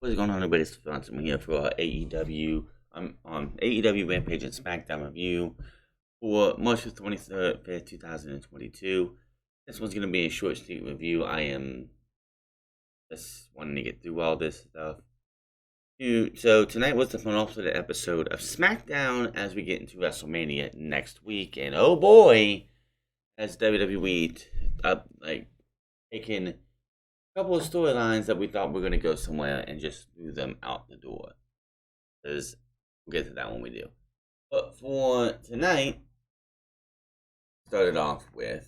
What's going on, everybody? It's Dustin here for our AEW on AEW Rampage and SmackDown review for March 23rd, 5th, 2022. This one's going to be a short, sweet review. I am just wanting to get through all this stuff. So tonight was the penultimate episode of SmackDown as we get into WrestleMania next week, and oh boy, has WWE taken couple of storylines that we thought were going to go somewhere and just threw them out the door. Because we'll get to that when we do. But for tonight, started off with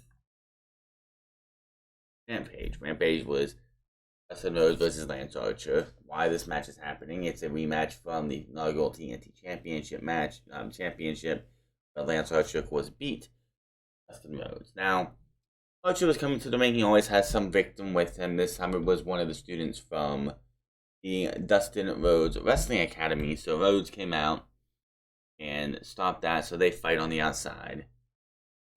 Rampage. Rampage was Dustin Rhodes versus Lance Archer. Why this match is happening? It's a rematch from the inaugural TNT Championship match. But Lance Archer, of course, beat Dustin Rhodes. Now, Archer was coming to the ring. He always has some victim with him. This time it was one of the students from the Dustin Rhodes Wrestling Academy. So Rhodes came out and stopped that. So they fight on the outside.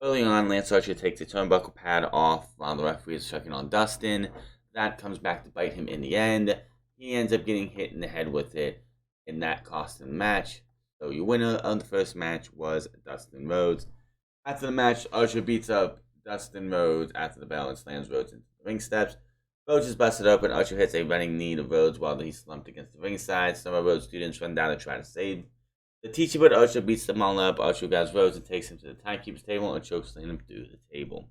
Early on, Lance Archer takes the turnbuckle pad off while the referee is checking on Dustin. That comes back to bite him in the end. He ends up getting hit in the head with it, and that cost him the match. So your winner of the first match was Dustin Rhodes. After the match, Archer beats up Dustin Rhodes after the bell and slams Rhodes into the ring steps. Rhodes is busted open. Archer hits a running knee to Rhodes while he's slumped against the ringside. Some of Rhodes' students run down to try to save the teacher, but Archer beats them all up. Archer grabs Rhodes and takes him to the timekeeper's table and chokeslam him through the table.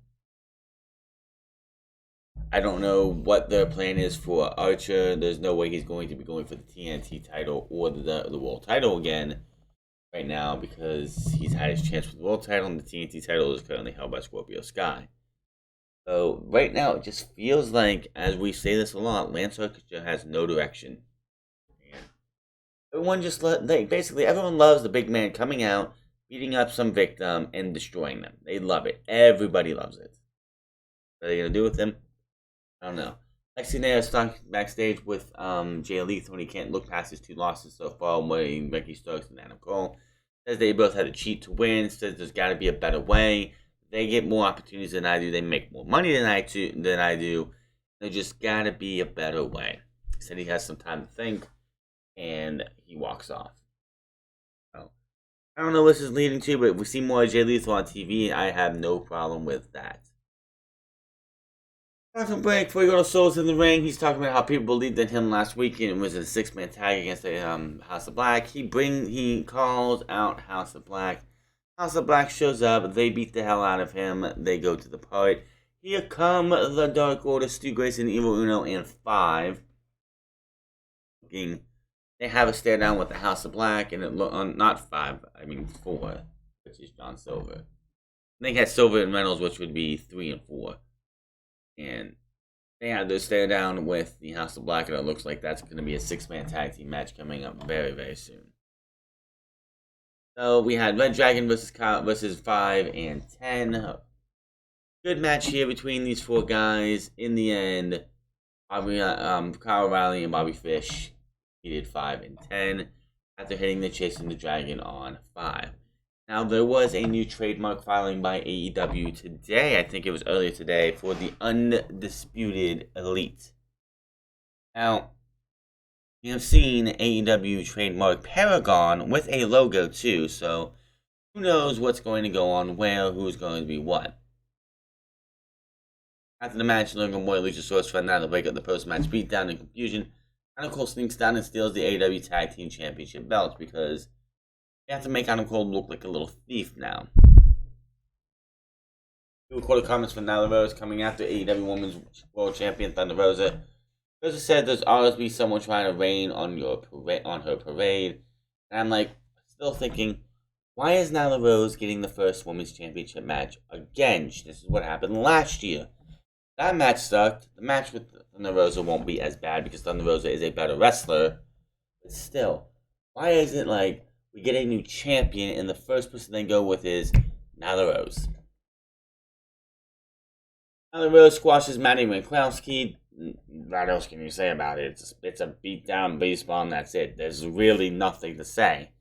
I don't know what their plan is for Archer. There's no way he's going to be going for the TNT title or the world title again right now, because he's had his chance with the world title and the TNT title is currently held by Scorpio Sky. So right now it just feels like, as we say this a lot, Lance Archer has no direction. And everyone everyone loves the big man coming out, beating up some victim and destroying them. They love it. Everybody loves it. What are they gonna do with him? I don't know. Next thing they are stuck backstage with Jay Lethal, and he can't look past his two losses so far, winning Ricky Starks and Adam Cole. Says they both had to cheat to win. Says there's got to be a better way. They get more opportunities than I do. They make more money than I do. There just got to be a better way. He said he has some time to think, and he walks off. So, I don't know what this is leading to, but if we see more Jay Lethal on TV, I have no problem with that. After break, before we go to Souls in the Ring, he's talking about how people believed in him last week and it was a 6-man tag against the House of Black. He calls out House of Black. House of Black shows up. They beat the hell out of him. They go to the part. Here come the Dark Order, Stu Grayson, Evil Uno, and 5. They have a stare down with the House of Black, and it not 5, I mean 4, which is John Silver. They had Silver and Reynolds, which would be 3 and 4. And they had to stare down with the House of Black, and it looks like that's going to be a 6-man tag team match coming up very, very soon. So we had Red Dragon versus 5 and 10. Good match here between these 4 guys. In the end, Kyle O'Reilly and Bobby Fish defeated 5 and 10 after hitting the Chasing the Dragon on 5. Now, there was a new trademark filing by AEW today, I think it was earlier today, for the Undisputed Elite. Now, you have seen AEW trademark Paragon with a logo too, so who knows what's going to go on where, who's going to be what. After the match, Logan Boy Luchasaurus found out to break up the post-match beatdown and confusion. Adam Cole sneaks down and steals the AEW Tag Team Championship belts because you have to make Adam Cole look like a little thief now. We recorded comments from Nyla Rose coming after AEW Women's World Champion Thunder Rosa. Rosa said there's always be someone trying to rain on her parade. And I'm like, still thinking, why is Nyla Rose getting the first Women's Championship match again? This is what happened last year. That match sucked. The match with Thunder Rosa won't be as bad because Thunder Rosa is a better wrestler. But still, why is it like we get a new champion, and the first person they go with is Nyla Rose? Nyla Rose squashes Mandy Winkowski. What else can you say about it? It's a beat-down beast bomb, that's it. There's really nothing to say.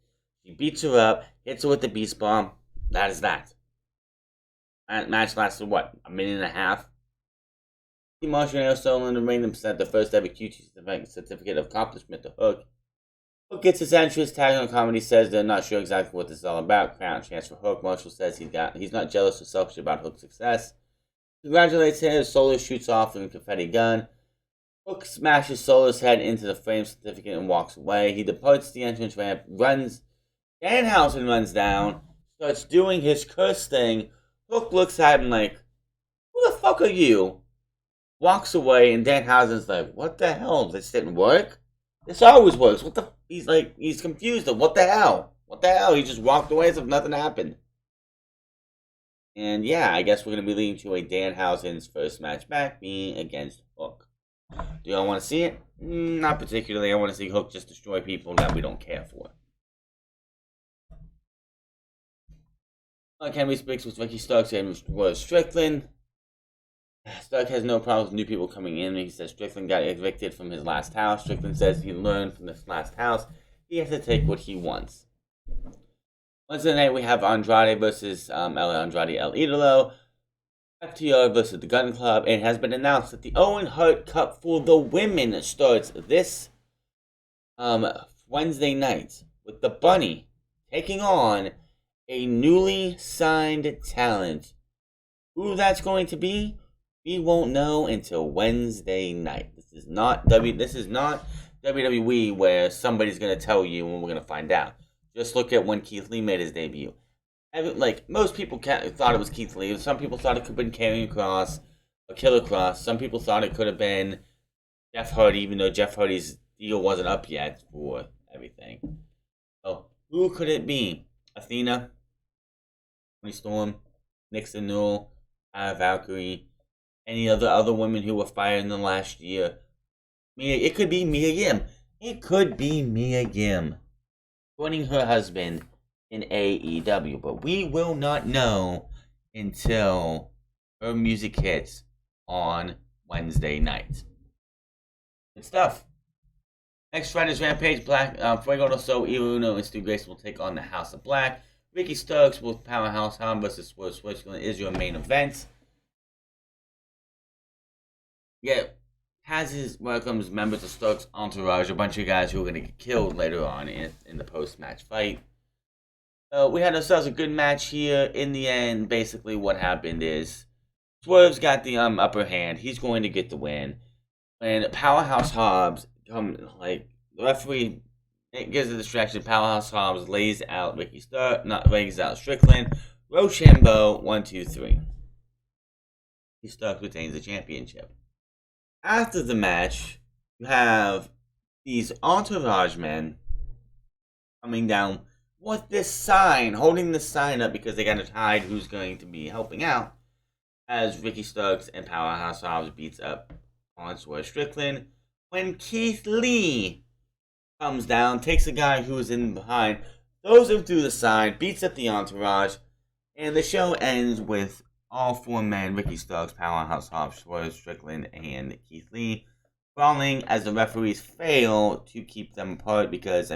She beats her up, hits her with the beast bomb. That is that. That match lasted, what, a minute and a half? Team Marshall stolen in the ring and present the first ever QT certificate of accomplishment to Hook. Hook gets his entrance. Tag on Comedy says they're not sure exactly what this is all about. Crown chance for Hook. Marshall says he's not jealous or selfish about Hook's success. Congratulates him. Solo shoots off with a confetti gun. Hook smashes Solo's head into the frame certificate and walks away. He departs the entrance ramp, runs. Danhausen runs down, starts doing his curse thing. Hook looks at him like, who the fuck are you? Walks away, and Danhausen's like, what the hell? This didn't work? This always works. What the? He's confused. What the hell? What the hell? He just walked away as if nothing happened. And yeah, I guess we're going to be leading to a Danhausen's first match back being against Hook. Do y'all want to see it? Not particularly. I want to see Hook just destroy people that we don't care for. Henry speaks with Ricky Starks and Roy Strickland. Stark has no problem with new people coming in. He says Strickland got evicted from his last house. Strickland says he learned from this last house. He has to take what he wants. Wednesday night we have Andrade versus Andrade El Idolo. FTR versus the Gun Club. And it has been announced that the Owen Hart Cup for the women starts this Wednesday night with the Bunny taking on a newly signed talent. Who that's going to be, we won't know until Wednesday night. This is not WWE where somebody's going to tell you and we're going to find out. Just look at when Keith Lee made his debut. Most people thought it was Keith Lee. Some people thought it could have been Karrion Kross or Killer Kross. Some people thought it could have been Jeff Hardy, even though Jeff Hardy's deal wasn't up yet for everything. So, who could it be? Athena? Toni Storm? Nixon Newell? Valkyrie? Any other women who were fired in the last year? It could be Mia Yim. It could be Mia Yim joining her husband in AEW, but we will not know until her music hits on Wednesday night. Good stuff. Next Friday's Rampage, Fuego del Sol, Iruno, and Stu Grayson will take on the House of Black. Ricky Starks with Powerhouse Hound versus Swerve Switzerland is your main event. Yeah, Taz welcomes members of Stark's entourage, a bunch of guys who are going to get killed later on in the post-match fight. We had ourselves a good match here. In the end, basically what happened is Swerve's got the upper hand. He's going to get the win. When Powerhouse Hobbs the referee gives a distraction. Powerhouse Hobbs lays out Strickland. Rochambeau, 1, 2, 3. He Stark retains the championship. After the match, you have these entourage men coming down with this sign, holding the sign up because they got to hide who's going to be helping out, as Ricky Starks and Powerhouse Hobbs beats up on Swerve Strickland. When Keith Lee comes down, takes a guy who is in behind, throws him through the sign, beats up the entourage, and the show ends with all four men, Ricky Starks, Powerhouse Hobbs, Swerve Strickland, and Keith Lee, falling as the referees fail to keep them apart because,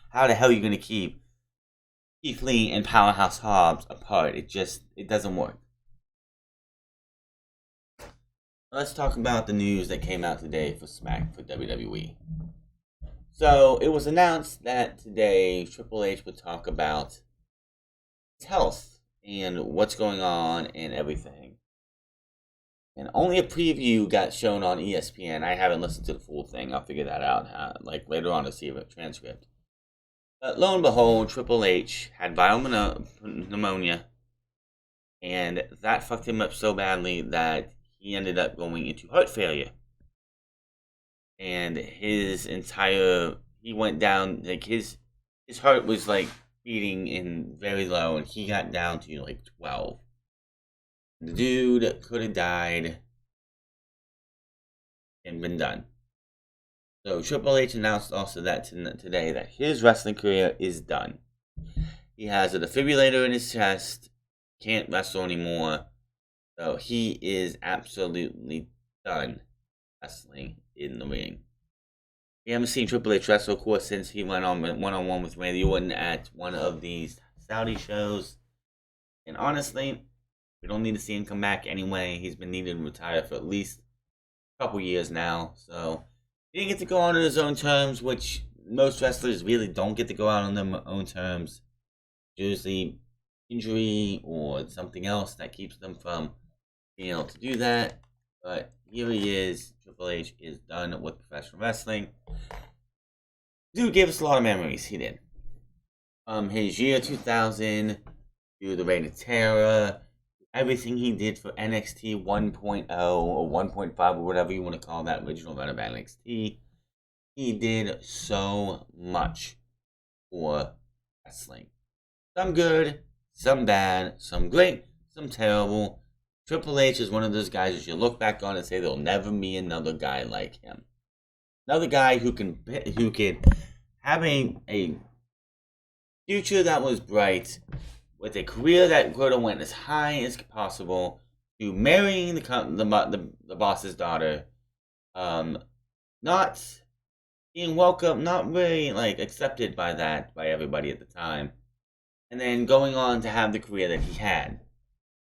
how the hell are you going to keep Keith Lee and Powerhouse Hobbs apart? It doesn't work. Let's talk about the news that came out today for WWE. So, it was announced that today Triple H would talk about his health and what's going on and everything. And only a preview got shown on ESPN. I haven't listened to the full thing. I'll figure that out later on to see a transcript. But lo and behold, Triple H had viral pneumonia, and that fucked him up so badly that he ended up going into heart failure. And he went down, his heart was beating in very low, and he got down to 12. The dude could have died and been done. So Triple H announced also that today that his wrestling career is done. He has a defibrillator in his chest, can't wrestle anymore, so he is absolutely done wrestling in the ring. We haven't seen Triple H wrestle, of course, since he went on one-on-one with Randy Orton at one of these Saudi shows. And honestly, we don't need to see him come back anyway. He's been needing to retire for at least couple years now. So he didn't get to go out on his own terms, which most wrestlers really don't get to go out on their own terms. Usually injury or something else that keeps them from being able to do that. But here he is. Triple H is done with professional wrestling. Dude gave us a lot of memories. He did. His year 2000, through the Reign of Terror, everything he did for NXT 1.0 or 1.5 or whatever you want to call that original run of NXT. He did so much for wrestling. Some good, some bad, some great, some terrible. Triple H is one of those guys that you look back on and say there'll never be another guy like him. Another guy who can have a future that was bright, with a career that could have went as high as possible, to marrying the boss's daughter, not being welcome, not really accepted by everybody at the time, and then going on to have the career that he had.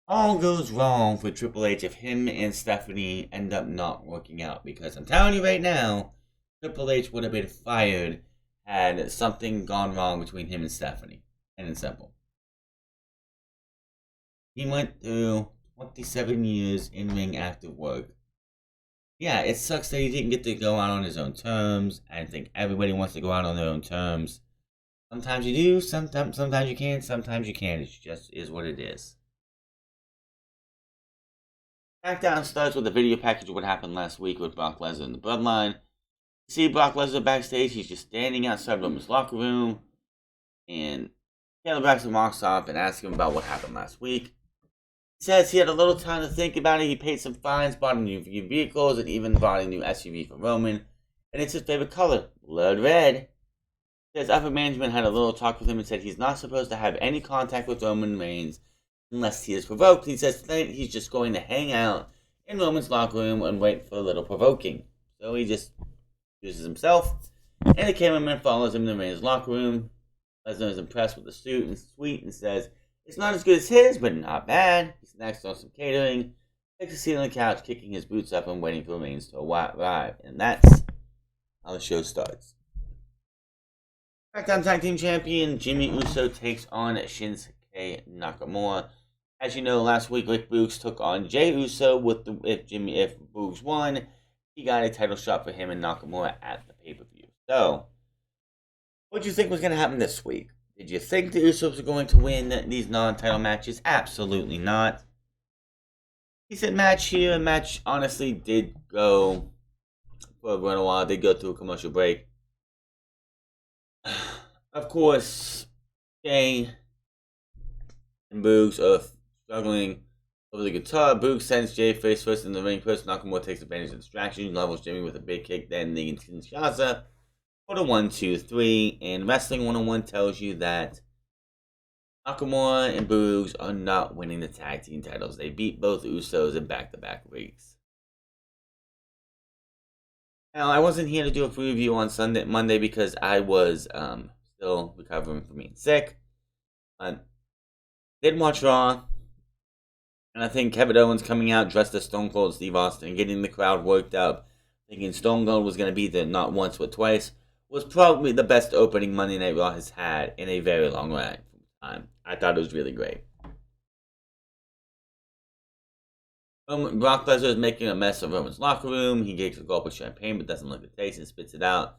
All goes wrong for Triple H if him and Stephanie end up not working out, because I'm telling you right now, Triple H would have been fired had something gone wrong between him and Stephanie. And it's simple. He went through 27 years in ring active work. Yeah, it sucks that he didn't get to go out on his own terms. I think everybody wants to go out on their own terms. Sometimes you do, sometimes you can, sometimes you can't. It just is what it is. SmackDown starts with a video package of what happened last week with Brock Lesnar and the Bloodline. You see Brock Lesnar backstage. He's just standing outside Roman's locker room. And Taylor Braxton walks up and asks him about what happened last week. He says he had a little time to think about it. He paid some fines, bought a new vehicles, and even bought a new SUV for Roman. And it's his favorite color, blood red. He says upper management had a little talk with him and said he's not supposed to have any contact with Roman Reigns unless he is provoked. He says tonight he's just going to hang out in Roman's locker room and wait for a little provoking. So he just uses himself, and the cameraman follows him to Reigns' locker room. Lesnar is impressed with the suit and suite and says it's not as good as his, but not bad. He snacks on some catering, takes a seat on the couch, kicking his boots up and waiting for Reigns to arrive. And that's how the show starts. SmackDown Tag Team Champion Jimmy Uso takes on Shinsuke Nakamura. As you know, last week Rick Boogs took on Jey Uso. If Boogs won, he got a title shot for him and Nakamura at the pay-per-view. So, what did you think was going to happen this week? Did you think the Usos were going to win these non-title matches? Absolutely not. Decent match here. A match honestly did go for a while. Did go through a commercial break. Of course, Jey and Boogs are struggling over the guitar. Boogs sends Jey face first in the ring. First, Nakamura takes advantage of the distraction, levels Jimmy with a big kick, then the Kinshasa for the 1, 2, 3. And Wrestling 101 tells you that Nakamura and Boogs are not winning the tag team titles. They beat both Usos in back-to-back weeks. Now, I wasn't here to do a preview on Monday because I was still recovering from being sick. Did watch Raw, and I think Kevin Owens coming out dressed as Stone Cold Steve Austin, getting the crowd worked up, thinking Stone Cold was going to be there not once but twice, was probably the best opening Monday Night Raw has had in a very long time. I thought it was really great. Brock Lesnar is making a mess of Roman's locker room. He takes a gulp of champagne but doesn't like the taste and spits it out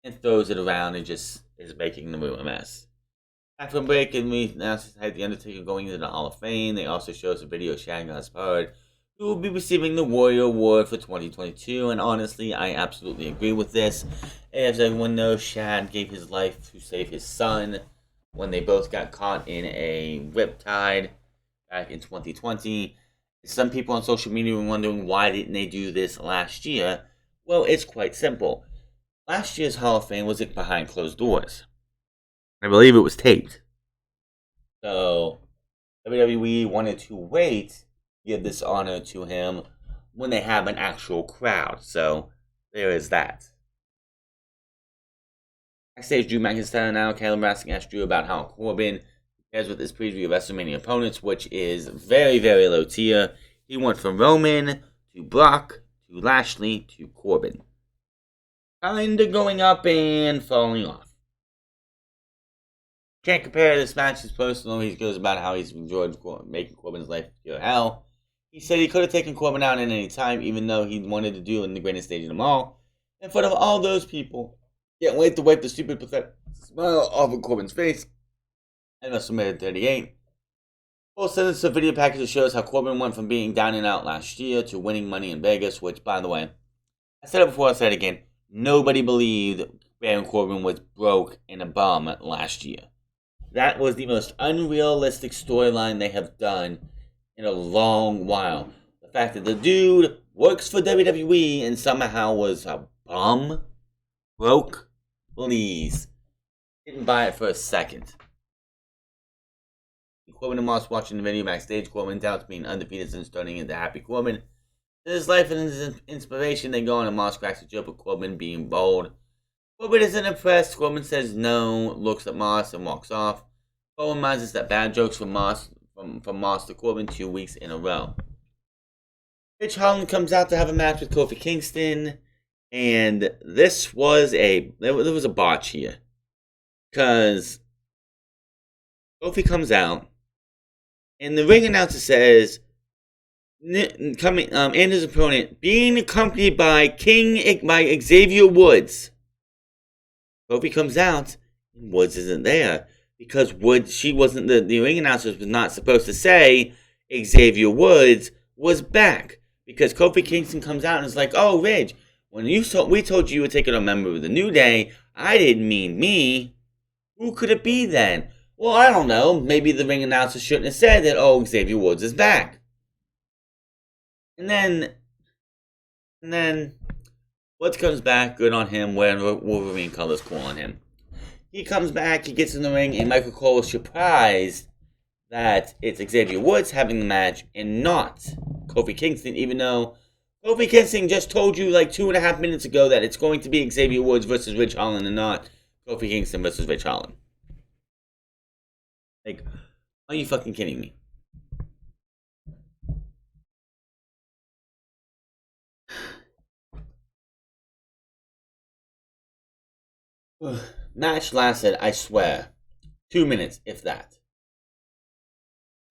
and throws it around and just is making the room a mess. After a break, and we announced the Undertaker going into the Hall of Fame. They also show us a video of Shad Gaspard, who will be receiving the Warrior Award for 2022. And honestly, I absolutely agree with this. As everyone knows, Shad gave his life to save his son when they both got caught in a riptide back in 2020. Some people on social media were wondering why didn't they do this last year. Well, it's quite simple. Last year's Hall of Fame was behind closed doors. I believe it was taped. So, WWE wanted to wait to give this honor to him when they have an actual crowd. So, there is that. Backstage, Drew McIntyre now. Caleb Raskin asked Drew about how Corbin compares with his preview of WrestleMania opponents, which is very, very low tier. He went from Roman to Brock to Lashley to Corbin. Kinda going up and falling off. Can't compare this match as personal. He goes about how he's enjoyed making Corbin's life pure hell. He said he could have taken Corbin out at any time, even though he wanted to do it in the greatest stage of them all. In front of all those people, can't wait to wipe the stupid, pathetic smile off of Corbin's face. And WrestleMania 38. We'll send us a video package that shows how Corbin went from being down and out last year to winning Money in Vegas, which, by the way, I said it before, I said it again. Nobody believed Baron Corbin was broke and a bum last year. That was the most unrealistic storyline they have done in a long while. The fact that the dude works for WWE and somehow was a bum, broke, please. Didn't buy it for a second. Corbin and Moss watching the video backstage. Corbin doubts being undefeated since turning into Happy Corbin. His life and his inspiration, they go on and Moss cracks a joke of Corbin being bold. Corbin isn't impressed. Corbin says no, looks at Moss and walks off. Corbin reminds us that bad jokes from Moss to Corbin 2 weeks in a row. Rich Holland comes out to have a match with Kofi Kingston, and this was there was a botch here. Because Kofi comes out, and the ring announcer says, and his opponent, being accompanied by Xavier Woods. Kofi comes out, and Woods isn't there. Because she wasn't, the ring announcer was not supposed to say Xavier Woods was back. Because Kofi Kingston comes out and is like, oh, Ridge, when we told you were taking a member of the New Day, I didn't mean me. Who could it be then? Well, I don't know. Maybe the ring announcer shouldn't have said that, oh, Xavier Woods is back. And then Woods comes back, good on him, wearing Wolverine colors, cool on him. He comes back, he gets in the ring, and Michael Cole is surprised that it's Xavier Woods having the match and not Kofi Kingston, even though Kofi Kingston just told you like 2.5 minutes ago that it's going to be Xavier Woods versus Rich Holland and not Kofi Kingston versus Rich Holland. Like, are you fucking kidding me? Match lasted, I swear, 2 minutes, if that.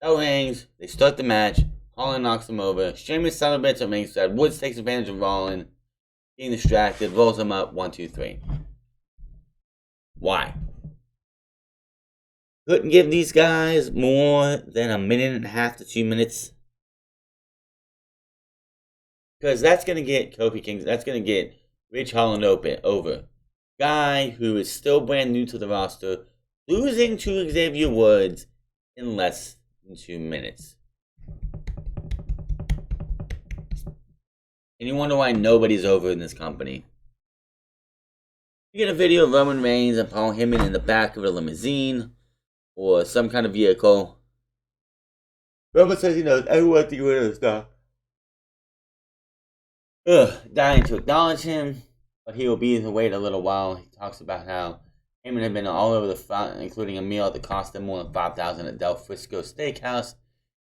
Bell rings, they start the match, Holland knocks him over, Sheamus celebrates at ringside, Woods takes advantage of Rollins, being distracted, rolls him up, 1, 2, 3. Why? Couldn't give these guys more than 1.5 to 2 minutes. Because that's going to get Kofi Kingston, that's going to get Rich Holland over. Guy who is still brand new to the roster, losing to Xavier Woods in less than 2 minutes. And you wonder why nobody's over in this company. You get a video of Roman Reigns and Paul Heyman in the back of a limousine or some kind of vehicle. Roman says he knows everyone to get rid of stuff. Dying to acknowledge him. But he will be to wait a little while. He talks about how Heyman had been all over the front, including a meal that cost them more than $5,000 at Del Frisco Steakhouse.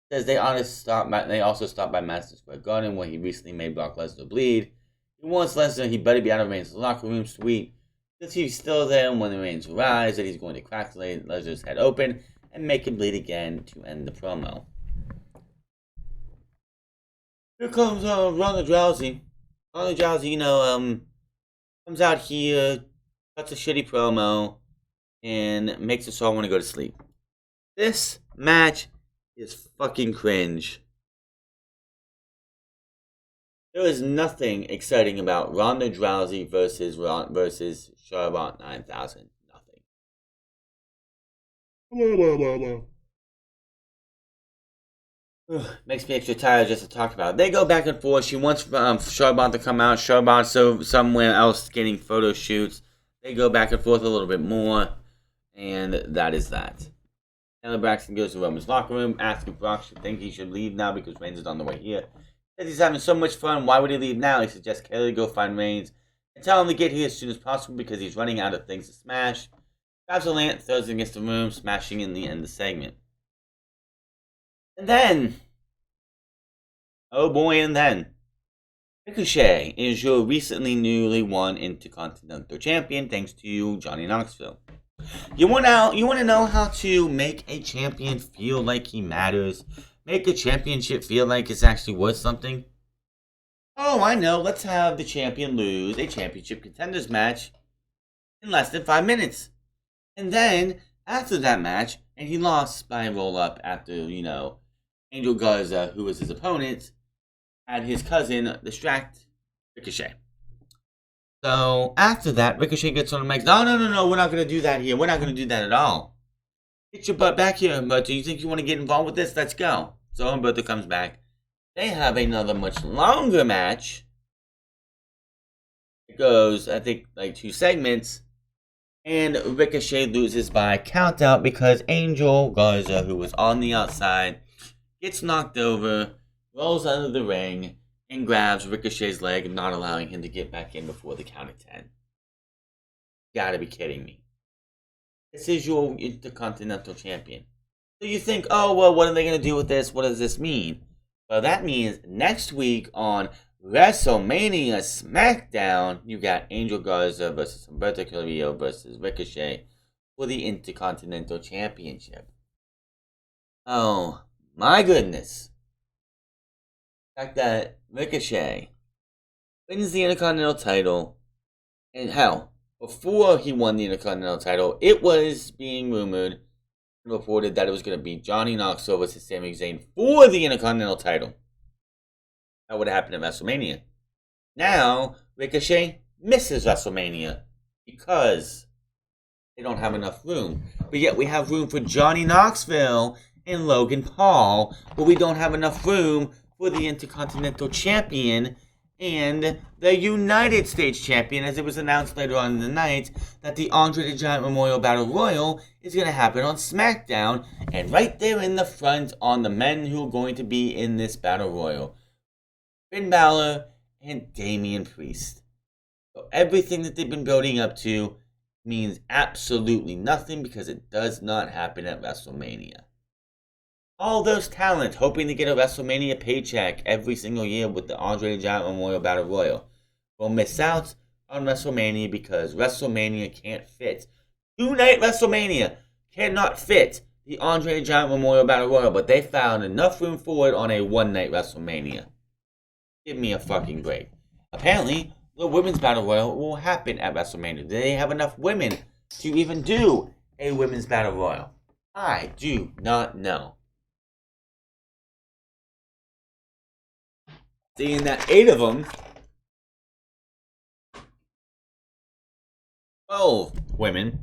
Says they also stopped by Madison Square Garden, where he recently made Brock Lesnar bleed. He wants Lesnar, he better be out of Reigns' locker room suite. Since he's still there when the Reigns arrives, that he's going to crack Lesnar's head open and make him bleed again to end the promo. Here comes Ronda Rousey. Ronda Rousey, comes out here, cuts a shitty promo, and makes us all want to go to sleep. This match is fucking cringe. There is nothing exciting about Ronda Rousey versus Charlotte 9000. Nothing. Makes me extra tired just to talk about it. They go back and forth. She wants Charlotte to come out. Charlotte somewhere else getting photo shoots. They go back and forth a little bit more. And that is that. Taylor Braxton goes to Roman's locker room, asking if Brock should think he should leave now because Reigns is on the way here. He says he's having so much fun. Why would he leave now? He suggests Kelly go find Reigns and tell him to get here as soon as possible because he's running out of things to smash. Grabs a lantern, throws it against the room, smashing in the end of the segment. And then, oh boy, and then, Ricochet is your recently newly won Intercontinental Champion thanks to Johnny Knoxville. You want to know how to make a champion feel like he matters? Make a championship feel like it's actually worth something? Oh, I know. Let's have the champion lose a championship contenders match in less than 5 minutes. And then, after that match, and he lost by a roll-up after, Angel Garza, who was his opponent, had his cousin distract Ricochet. So, after that, Ricochet gets on the mic. No, we're not going to do that here. We're not going to do that at all. Get your butt back here, Humberto. You think you want to get involved with this? Let's go. So, Humberto comes back. They have another much longer match. It goes, I think, like 2 segments. And Ricochet loses by countout because Angel Garza, who was on the outside, gets knocked over, rolls out of the ring, and grabs Ricochet's leg, not allowing him to get back in before the count of 10. Gotta be kidding me. This is your Intercontinental Champion. So you think, oh, well, what are they going to do with this? What does this mean? Well, that means next week on WrestleMania SmackDown, you got Angel Garza versus Humberto Carrillo versus Ricochet for the Intercontinental Championship. Oh, my goodness. The fact that Ricochet wins the Intercontinental title, and hell, before he won the Intercontinental title, it was being rumored and reported that it was going to be Johnny Knoxville versus Sami Zayn for the Intercontinental title. That would have happened at WrestleMania. Now, Ricochet misses WrestleMania because they don't have enough room. But yet we have room for Johnny Knoxville and Logan Paul, but we don't have enough room for the Intercontinental Champion and the United States Champion, as it was announced later on in the night that the Andre the Giant Memorial Battle Royal is going to happen on SmackDown, and right there in the front on the men who are going to be in this Battle Royal, Finn Balor and Damian Priest. So everything that they've been building up to means absolutely nothing because it does not happen at WrestleMania. All those talent hoping to get a WrestleMania paycheck every single year with the Andre the Giant Memorial Battle Royal will miss out on WrestleMania because WrestleMania can't fit. 2-night WrestleMania cannot fit the Andre the Giant Memorial Battle Royal, but they found enough room for it on a 1-night WrestleMania. Give me a fucking break. Apparently, the Women's Battle Royal will happen at WrestleMania. Do they have enough women to even do a Women's Battle Royal? I do not know. Seeing that 8 of them, 12 women,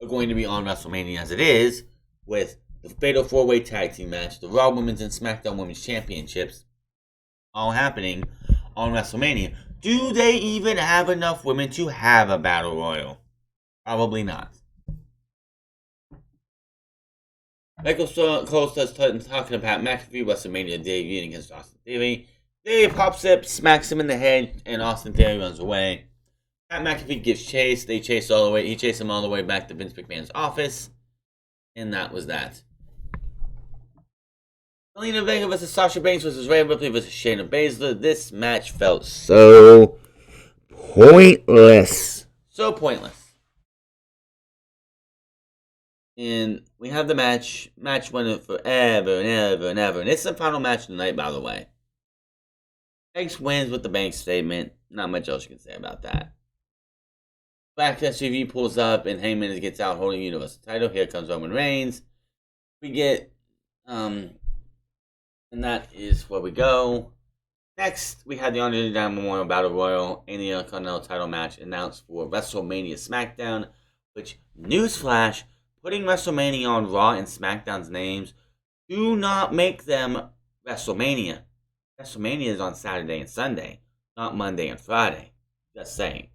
are going to be on WrestleMania as it is, with the Fatal 4-Way Tag Team match, the Raw Women's and SmackDown Women's Championships, all happening on WrestleMania. Do they even have enough women to have a Battle Royal? Probably not. Michael Cole starts talking about McAfee WrestleMania debuting against Austin Theory. Theory pops up, smacks him in the head, and Austin Theory runs away. Pat McAfee gives chase. They chase all the way. He chased him all the way back to Vince McMahon's office, and that was that. Zelina Vega versus Sasha Banks versus Rhea Ripley versus Shayna Baszler. This match felt so pointless. So pointless. And we have the match. Match went forever and ever and ever. And it's the final match of the night, by the way. Banks wins with the Banks statement. Not much else you can say about that. Black SUV pulls up and Heyman gets out holding the Universal title. Here comes Roman Reigns. We get, and that is where we go. Next, we had the Andre the Giant Memorial Battle Royal and the Intercontinental title match announced for WrestleMania SmackDown. Which, newsflash, putting WrestleMania on Raw and SmackDown's names do not make them WrestleMania. WrestleMania is on Saturday and Sunday, not Monday and Friday. Just saying.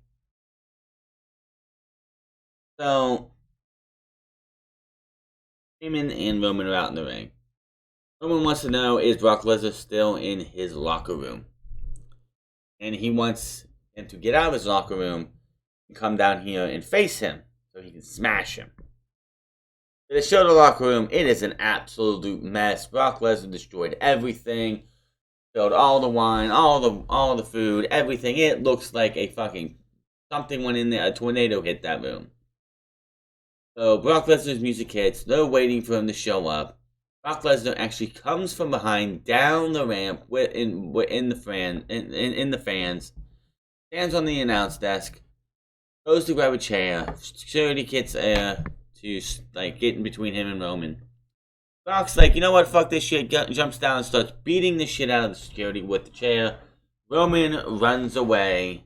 So, Heyman and Roman are out in the ring. Roman wants to know, is Brock Lesnar still in his locker room? And he wants him to get out of his locker room and come down here and face him so he can smash him. They show the locker room. It is an absolute mess. Brock Lesnar destroyed everything. Filled all the wine, all the food, everything. It looks like a fucking something went in there. A tornado hit that room. So Brock Lesnar's music hits. They're waiting for him to show up. Brock Lesnar actually comes from behind down the ramp in the fans. Stands on the announce desk. Goes to grab a chair. Security gets to like get in between him and Roman. Brock's like, you know what? Fuck this shit. Jumps down and starts beating the shit out of the security with the chair. Roman runs away,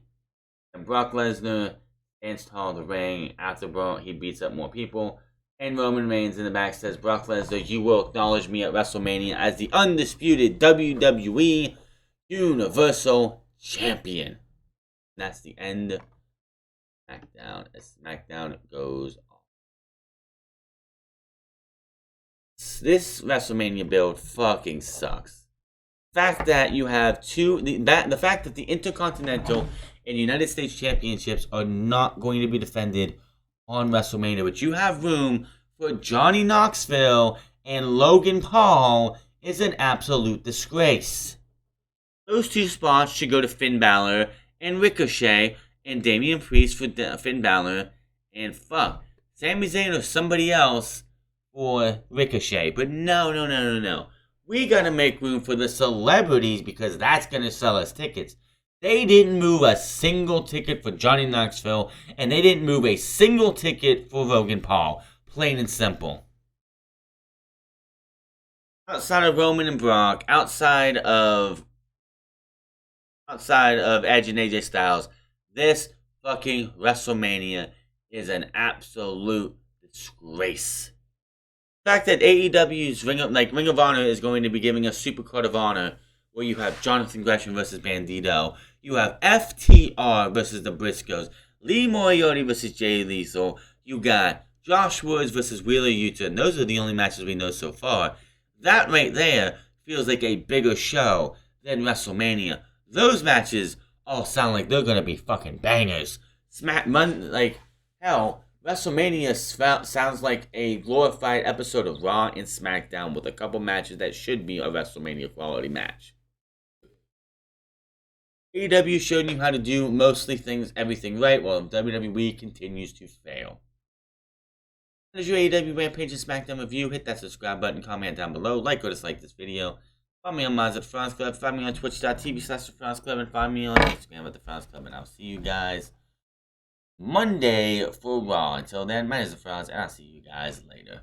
and Brock Lesnar stands tall in the ring. After he beats up more people. And Roman Reigns in the back says, Brock Lesnar, you will acknowledge me at WrestleMania as the undisputed WWE Universal Champion. And that's the end of SmackDown as SmackDown goes on. This WrestleMania build fucking sucks. The fact that you have the fact that the Intercontinental and United States Championships are not going to be defended on WrestleMania, but you have room for Johnny Knoxville and Logan Paul is an absolute disgrace. Those two spots should go to Finn Balor and Ricochet and Damian Priest for Finn Balor and Sami Zayn or somebody else for Ricochet. But no. We gotta make room for the celebrities because that's gonna sell us tickets. They didn't move a single ticket for Johnny Knoxville, and they didn't move a single ticket for Logan Paul. Plain and simple. Outside of Roman and Brock, outside of Edge and AJ Styles, this fucking WrestleMania is an absolute disgrace. The fact that AEW's Ring of Honor is going to be giving a Super Card of Honor where you have Jonathan Gresham versus Bandito, you have FTR versus the Briscoes, Lee Moriarty versus Jay Lethal, you got Josh Woods versus Wheeler Yuta, and those are the only matches we know so far. That right there feels like a bigger show than WrestleMania. Those matches all sound like they're gonna be fucking bangers. Hell, WrestleMania sounds like a glorified episode of Raw and SmackDown with a couple matches that should be a WrestleMania quality match. AEW showed you how to do mostly everything right, while WWE continues to fail. That is your AEW Rampage and SmackDown review. Hit that subscribe button, comment down below, like or dislike this video. Follow me on Mods at the France Club, find me on twitch.tv/TheFrance Club, and find me on Instagram at the France Club, and I'll see you guys Monday for Raw. Until then, my name is the Franz, and I'll see you guys later.